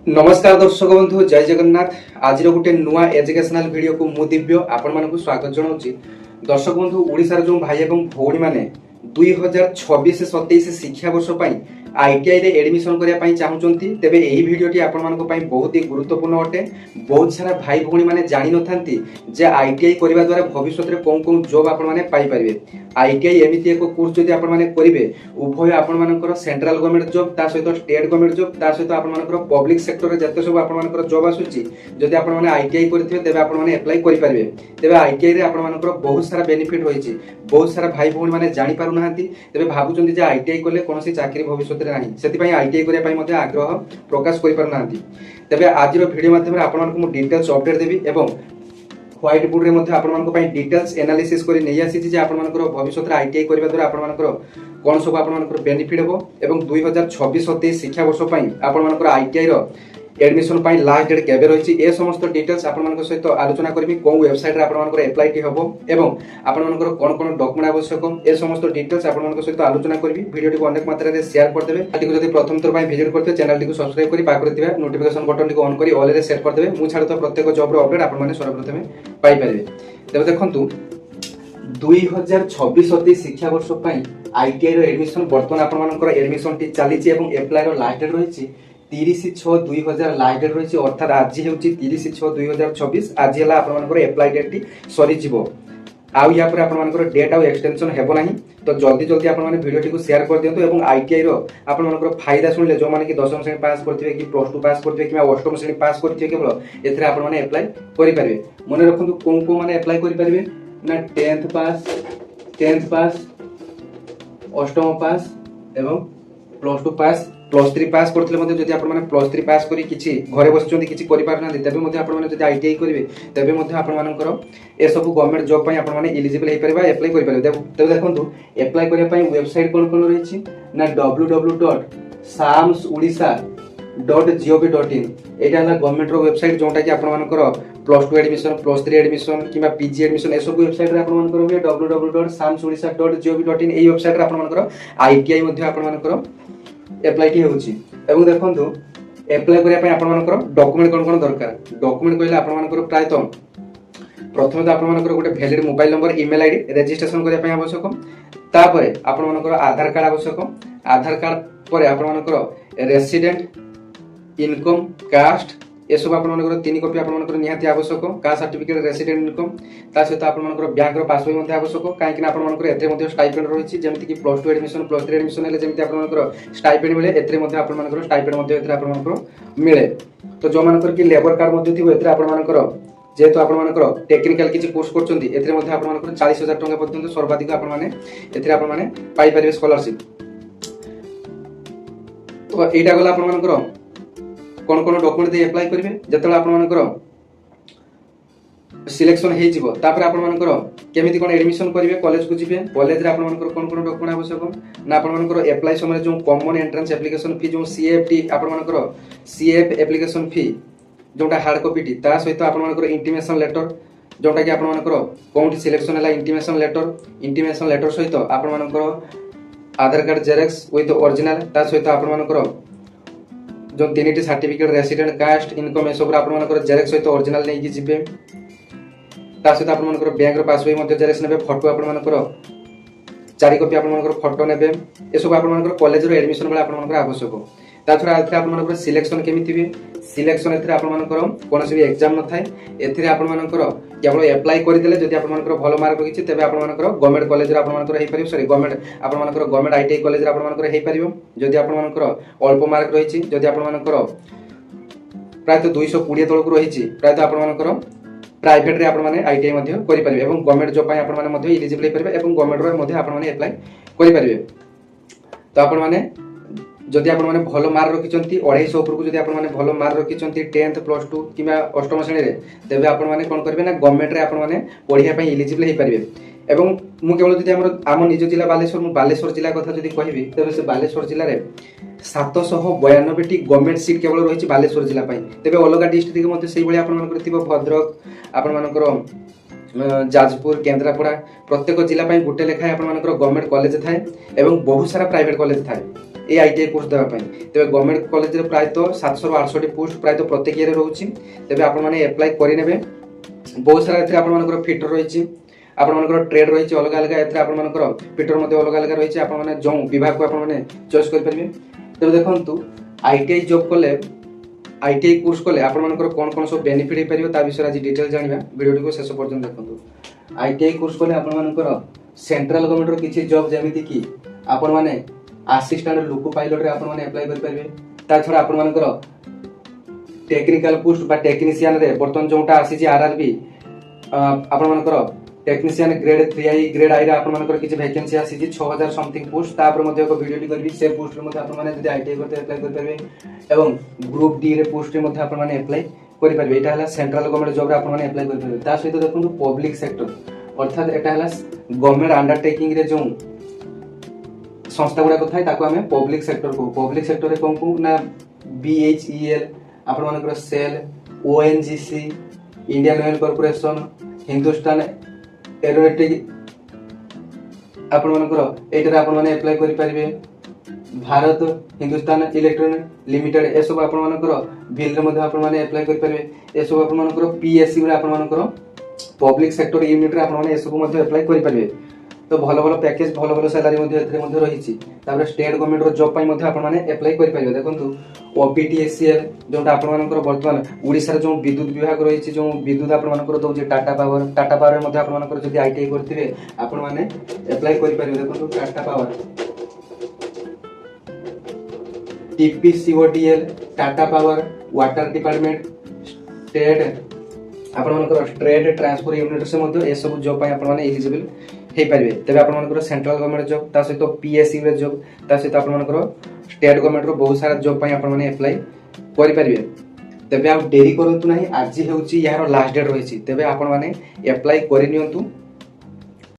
नमस्कार दर्शक बंधु जय जगन्नाथ। आज गोटे नुआ एजुकेशनल वीडियो को मु दिव्य आपण मानक स्वागत जनाऊँगी। दर्शक बंधु ओडिशार जो भाई और भौणी मैंने 2026-27 शिक्षा वर्ष आईटीआई रे एडमिशन करने चाहूँगी तेबे यही वीडियोटी आपण मानक बहुत ही गुरुत्वपूर्ण अटे। बहुत सारा भाई भौणी मैंने जानी नथांती जे आईटीआई करने द्वारा भविष्य में कौन कौन जॉब आपण माने पाई परिबे। आईटीआई एमिति एक कोर्स जदि आपण माने करिवे उभय आपण मानकर सेंट्रल गवर्नमेंट जॉब ता सहित स्टेट गवर्नमेंट जॉब ता सहित आपण मानकर पब्लिक सेक्टर रे जते सब आपण मानकर जॉब आसुची जदि आपण माने आईटीआई करथिबे तेबे आपण माने अप्लाई करि परिबे। तेबे आईटीआई रे आपण मानकर बहुत सारा बेनिफिट होईची। बहुत सारा भाई भौणी माने जानि पारु नाहंती तेबे भाबुचंती जे आईटीआई करले कोनोसी चाकरी भविष्य रे नाही सेति पई आईटीआई करिया पई मध्ये आग्रह प्रकाश करि पारु नाहंती। तेबे आजिरो वीडियो माध्यम रे आपण मानकु मु डिटेल्स अपडेट देबी एवं व्हाइट बोर्ड रे मध्ये आपण मानको पई डिटेल्स एनालिसिस करि नै आसी जे आपण मानकर भविष्य रे आईटीआई करबा द्वारा आपण मानकर कोन सब आपण मानकर बेनिफिट हेबो एवं 2026-27 शिक्षा वर्ष पई आपण मानकर आईटीआई रो एडमिशन पई लास्ट डेट केबे रहिछि ए समस्त डिटेल्स आपण मानकर सहित आलोचना करबी। कोन वेबसाइट रे आपण मानकर अप्लाई टी हेबो एवं आपण मानकर कोन कोन डॉक्यूमेंट आवश्यक ए समस्त डिटेल्स आपण मानकर सहित आलोचना करबी। वीडियो को अनेक मात्रा रे शेयर कर देबे। आटी को जदि प्रथम थर पई विजिट करते चैनल को सब्सक्राइब करी पाकर दिबा नोटिफिकेशन बटन को ऑन करी ऑल रे सेट कर देबे। मु छाड़ तो प्रत्येक जॉब रो अपडेट आपण माने सर्वप्रथम पाई परिबे। तेबे देखंतु 2026-27 शिक्षा वर्ष पई आईटीआई रो एडमिशन वर्तमान आपण मानकर एडमिशन टी चलीछि एवं अप्लाई रो लास्ट डेट रहिछि 30/6/2000 लास्ट डेट रहिछि अर्थात आज हेउछि 30/6/2026 आज हला आपण मानकर अप्लाई डेट टी सरी जिवो। आउ या पर आपण मानकर डेट आउ एक्सटेंशन हेबो नाही तो जल्दी जल्दी आपण माने वीडियो टी को शेयर कर दियंतु एवं आईटीआई रो आपण मानकर फायदा सुनले जो माने कि 10वीं श्रेणी पास करथिबे कि प्लस 2 पास करथिबे कि 8वीं श्रेणी पास करथिबे केवल एथरे आपण माने अप्लाई करि परिबे। मने रखंतु कोन को माने अप्लाई करि परिबे ना 10th पास 8वीं पास एवं प्लस 2 पास प्लस 3 पास करथिले मध्ये जदि आपण माने प्लस 3 पास करी किछि घरे बसचोंदी किछि करि पार ना तबे मध्ये आपण माने जदि आईटीआई करिवे तबे मध्ये आपण मानकर ए सब गवर्नमेंट जॉब पई आपण माने एलिजिबल हे परबा अप्लाई करि परबे। तबे देखंतु अप्लाई करिया पई वेबसाइट कोन रहिछि ना www.samsodisha.gov.in एटा हला गवर्नमेंट रो वेबसाइट जोंटा कि आपण मानकर प्लस 2 एडमिशन प्लस 3 एडमिशन किबा पीजी एडमिशन ए सब वेबसाइट रे आपण मानकर होय www.samsodisha.gov.in ए वेबसाइट रे आपण मानकर आईटीआई मध्ये आपण मानकर अप्लाई की होउची। एवं देखंतु अप्लाई करिया पय आपण मानकर डॉक्यूमेंट कोन कोन दरकार डॉक्यूमेंट कहले आपण मानकर प्राय तो प्रथम तो आपण मानकर गोटे valid mobile number email ID registration करिया पय आवश्यक। तापरे आपण मानकर आधार कार्ड आवश्यक। आधार कार्ड परे आपण मानकर रेसिडेंट इनकम कास्ट ए सब आपण मानकर 3 कॉपी आपण मानकर निहाती आवश्यक। कास्ट सर्टिफिकेट रेसिडेंट इनकम ता सहित आपण मानकर बैंक रो पासबुक मध्ये आवश्यक। काहे कि आपण मानकर एथे मध्ये स्टाइपेंड रहिछि जेमति कि प्लस 2 एडमिशन प्लस 3 एडमिशन हेले जेमति आपण मानकर स्टाइपेंड मिले एथे मध्ये आपण मानकर स्टाइपेंड मध्ये एथे आपण मानकर मिले। तो जो मानकर कि लेबर कार्ड मध्ये थिबो एथे आपण मानकर जेहेतु आपण मानकर टेक्निकल किछि कोर्स करचोंदी एथे मध्ये आपण मानकर 40,000 टका पर्यंत सर्वाधिक आपण माने एथे आपण माने पाई परिबे स्कॉलरशिप। तो एटा गला आपण मानकर कोन कोन डॉक्यूमेंट दे अप्लाई करिवे जतले आपण मानकर सिलेक्शन हे जिवो तापर आपण मानकर केमिति कोन एडमिशन करिवे कॉलेज को जिवे कॉलेज रे आपण मानकर कोन कोन डॉक्यूमेंट आवश्यक ना आपण मानकर अप्लाई समय जो कॉमन एंट्रेंस एप्लीकेशन फी जो सीएफटी आपण मानकर सीएफ एप्लीकेशन फी जोटा हार्ड कॉपी टी ता सहित आपण मानकर इंटीमेशन लेटर जोटा कि आपण मानकर कोन सिलेक्शन हला इंटीमेशन लेटर सहित आपण मानकर आधार कार्ड जेरॉक्स विथ ओरिजिनल ता सहित आपण मानकर जो 3टी सर्टिफिकेट रेसिडेंट कास्ट इनकम ए सब आपण मानकर जेरॉक्स सहित ओरिजिनल नै कि जिबे ता सहित आपण मानकर बैंक रो पासबुक मध्ये जेरॉक्स नेबे फोटो आपण मानकर 4 कॉपी आपण मानकर फोटो नेबे ए सब आपण मानकर कॉलेज रो एडमिशन बेला आपण मानकर आवश्यक। ता छरा एथे आपण मानकर सिलेक्शन केमिति बे सिलेक्शन एथे आपण मानकर कोनोसी भी एग्जाम न थाए एथे आपण मानकर केवल अप्लाई करि देले जदि आपण मानकर भलो मार्क रखिछि तबे आपण मानकर गवर्नमेंट कॉलेज रे आपण मानकर हे परिबो सॉरी गवर्नमेंट आपण मानकर गवर्नमेंट आईटीआई कॉलेज रे आपण मानकर हे परिबो। जदि आपण मानकर अल्प मार्क रहिछि जदि आपण मानकर प्राय तो 220 तळक रहिछि प्राय तो आपण मानकर प्राइवेट रे आपण माने आईटीआई मध्ये करि परिबे एवं गवर्नमेंट जॉब पय आपण माने मध्ये एलिजिबल हे परिबे एवं गवर्नमेंट रो मध्ये आपण माने अप्लाई करि परिबे। तो आपण माने जदि आपण माने भलो मार्क रखिचंती 250 ऊपर को जदि आपण माने भलो मार्क रखिचंती 10th प्लस 2 किबा 8वीं श्रेणी रे तबे आपण माने कोन करबे ना गवर्नमेंट रे आपण माने पढिया पय एलिजिबल हे परिबे। एवं मु केवल जदि आम निज जिला बालेश्वर मु बालेश्वर जिला कथा जदि कहिबी तबे से बालेश्वर जिल्ला रे 792 टी गवर्नमेंट सीट केवल रहिछि बालेश्वर जिला पय। तबे अलगा डिस्ट्रिक्ट मध्ये सेही बळी आपण मानकर थिबो भद्रक आपण मानकर जाजपुर केन्द्रापड़ा प्रत्येक जिला पय गुटे लेखाय आपण मानकर गवर्नमेंट कॉलेज थाए एवं बहुत सारा प्राइवेट कॉलेज थाए। এই আইটিআই কোর্স দেওয়া পাই। তবে গভর্নমেন্ট কলেজରେ ପ୍ରାୟତଃ 700 ରୁ 800 ପୋଷ୍ଟ ପ୍ରାୟତଃ ପ୍ରତ୍ୟେକ ଇୟରରେ ରହୁଛି। ତେବେ ଆପଣମାନେ ଆପ୍ଲାଏ କରିନେବେ। ବହୁତ ସାରା ଏଥିରେ ଆପଣମାନଙ୍କର ଫିଟର ରହିଛି, ଆପଣମାନଙ୍କର ଟ୍ରେଡ୍ ରହିଛି ଅଲଗା ଅଲଗା, ଏଥିରେ ଆପଣମାନଙ୍କର ଫିଟର ମଧ୍ୟ ଅଲଗା ଅଲଗା ରହିଛି। ଆପଣମାନେ ଯେଉଁ ବିଭାଗକୁ ଆପଣମାନେ ଚଏସ୍ କରିପାରିବେ। ତେବେ ଦେଖନ୍ତୁ ଆଇଟିଆଇ ଜବ୍ କଲେ, ଆଇଟିଆଇ କୋର୍ସ କଲେ ଆପଣମାନଙ୍କର କ'ଣ କ'ଣ ସବୁ ବେନିଫିଟ୍ ହେଇପାରିବ ତା ବିଷୟରେ ଆଜି ଡିଟେଲ୍ ଜାଣିବା। ଭିଡ଼ିଓଟିକୁ ଶେଷ ପର୍ଯ୍ୟନ୍ତ ଦେଖନ୍ତୁ। ଆଇଟିଆଇ କୋର୍ସ କଲେ ଆପଣମାନଙ୍କର ସେଣ୍ଟ୍ରାଲ ଗଭର୍ଣ୍ଣମେଣ୍ଟର କିଛି ଜବ୍ ଯେମିତିକି ଆପଣମାନେ ଆସିଷ୍ଟାଣ୍ଟ ଲୋକ ପାଇଲଟରେ ଆପଣମାନେ ଆପ୍ଲାଏ କରିପାରିବେ। ତା ଛଡ଼ା ଆପଣମାନଙ୍କର ଟେକ୍ନିକାଲ ପୋଷ୍ଟ ବା ଟେକ୍ନିସିଆନରେ ବର୍ତ୍ତମାନ ଯେଉଁଟା ଆସିଛି ଆର୍ଆର୍ବି, ଆପଣମାନଙ୍କର ଟେକ୍ନିସିଆନ ଗ୍ରେଡ୍ 3i ଗ୍ରେଡ୍ ଆଇରେ ଆପଣମାନଙ୍କର କିଛି ଭ୍ୟାକେନ୍ସି ଆସିଛି 6000 ସମଥିଙ୍ଗ ପୋଷ୍ଟ। ତାପରେ ମଧ୍ୟ ଏକ ଭିଡ଼ିଓଟି କରିବି, ସେ ପୋଷ୍ଟରେ ମଧ୍ୟ ଆପଣମାନେ ଯଦି ଆଇଟିଆଇ କରିତେ ଆପ୍ଲାଏ କରିପାରିବେ ଏବଂ ଗ୍ରୁପ୍ ଡିରେ ପୋଷ୍ଟରେ ମଧ୍ୟ ଆପଣମାନେ ଆପ୍ଲାଏ କରିପାରିବେ। ଏଇଟା ହେଲା ସେଣ୍ଟ୍ରାଲ ଗଭର୍ଣ୍ଣମେଣ୍ଟ ଜବ୍ରେ ଆପଣମାନେ ଆପ୍ଲାଏ କରିପାରିବେ। ତା ସହିତ ଦେଖନ୍ତୁ ପବ୍ଲିକ ସେକ୍ଟର, ଅର୍ଥାତ୍ ଏଟା ହେଲା ଗଭର୍ଣ୍ଣମେଣ୍ଟ ଅଣ୍ଡରଟେକିଂରେ ଯେଉଁ ସଂସ୍ଥା ଗୁଡ଼ାକ ଥାଏ ତାକୁ ଆମେ ପବ୍ଲିକ ସେକ୍ଟର କହୁ। ପବ୍ଲିକ ସେକ୍ଟରରେ କ'ଣ କହୁ ନା BHEL, ଆପଣମାନଙ୍କର SAIL, ONGC, Indian oil corporation, Hindustan aeronautic, ଆପଣମାନଙ୍କର ଏଇଟାରେ ଆପଣମାନେ ଆପ୍ଲାଏ କରିପାରିବେ। ଭାରତ ହିନ୍ଦୁସ୍ତାନ ଇଲେକ୍ଟ୍ରୋନିକ୍ ଲିମିଟେଡ୍, ଏସବୁ ଆପଣମାନଙ୍କର ବିଲ୍ରେ ମଧ୍ୟ ଆପଣମାନେ ଆପ୍ଲାଏ କରିପାରିବେ। ଏସବୁ ଆପଣମାନଙ୍କର PSUରେ ଆପଣମାନଙ୍କର ପବ୍ଲିକ ସେକ୍ଟର ୟୁନିଟ୍ରେ ଆପଣମାନେ ଏସବୁ ମଧ୍ୟ ଆପ୍ଲାଏ କରିପାରିବେ। ତ ଭଲ ଭଲ ପ୍ୟାକେଜ, ଭଲ ଭଲ ସାଲାରୀ ମଧ୍ୟ ଏଥିରେ ମଧ୍ୟ ରହିଛି। ତାପରେ ଷ୍ଟେଟ୍ ଗଭର୍ଣ୍ଣମେଣ୍ଟର ଜବ୍ ପାଇଁ ମଧ୍ୟ ଆପଣମାନେ ଆପ୍ଲାଏ କରିପାରିବେ। ଦେଖନ୍ତୁ OPTSCL, ଯେଉଁଟା ଆପଣମାନଙ୍କର ବର୍ତ୍ତମାନ ଓଡ଼ିଶାରେ ଯେଉଁ ବିଦ୍ୟୁତ ବିଭାଗ ରହିଛି, ଯେଉଁ ବିଦ୍ୟୁତ ଆପଣମାନଙ୍କର ଦେଉଛି ଟାଟା ପାୱାର, ଟାଟା ପାୱାରରେ ମଧ୍ୟ ଆପଣମାନଙ୍କର ଯଦି ଆଇଟିଆଇ କରିଥିବେ ଆପଣମାନେ ଆପ୍ଲାଏ କରିପାରିବେ। ଦେଖନ୍ତୁ Tata power, TPCOTL, Tata power, water department, state ଆପଣମାନଙ୍କର ଷ୍ଟେଟ୍ ଟ୍ରାନ୍ସପୋର୍ଟ ୟୁନିଟ୍ରେ ମଧ୍ୟ ଏସବୁ ଜବ୍ ପାଇଁ ଆପଣମାନେ ଏଲିଜିବଲ୍ ହେଇପାରିବେ। ତେବେ ଆପଣମାନଙ୍କର ସେଣ୍ଟ୍ରାଲ ଗଭର୍ଣ୍ଣମେଣ୍ଟ ଜବ୍, ତା ସହିତ PSUରେ ଜବ୍, ତା ସହିତ ଆପଣମାନଙ୍କର ଷ୍ଟେଟ୍ ଗଭର୍ଣ୍ଣମେଣ୍ଟର ବହୁତ ସାରା ଜବ୍ ପାଇଁ ଆପଣମାନେ ଆପ୍ଲାଏ କରିପାରିବେ। ତେବେ ଆଉ ଡେରି କରନ୍ତୁ ନାହିଁ, ଆଜି ହେଉଛି ଏହାର ଲାଷ୍ଟ ଡେଟ୍ ରହିଛି। ତେବେ ଆପଣମାନେ ଆପ୍ଲାଏ କରିନିଅନ୍ତୁ।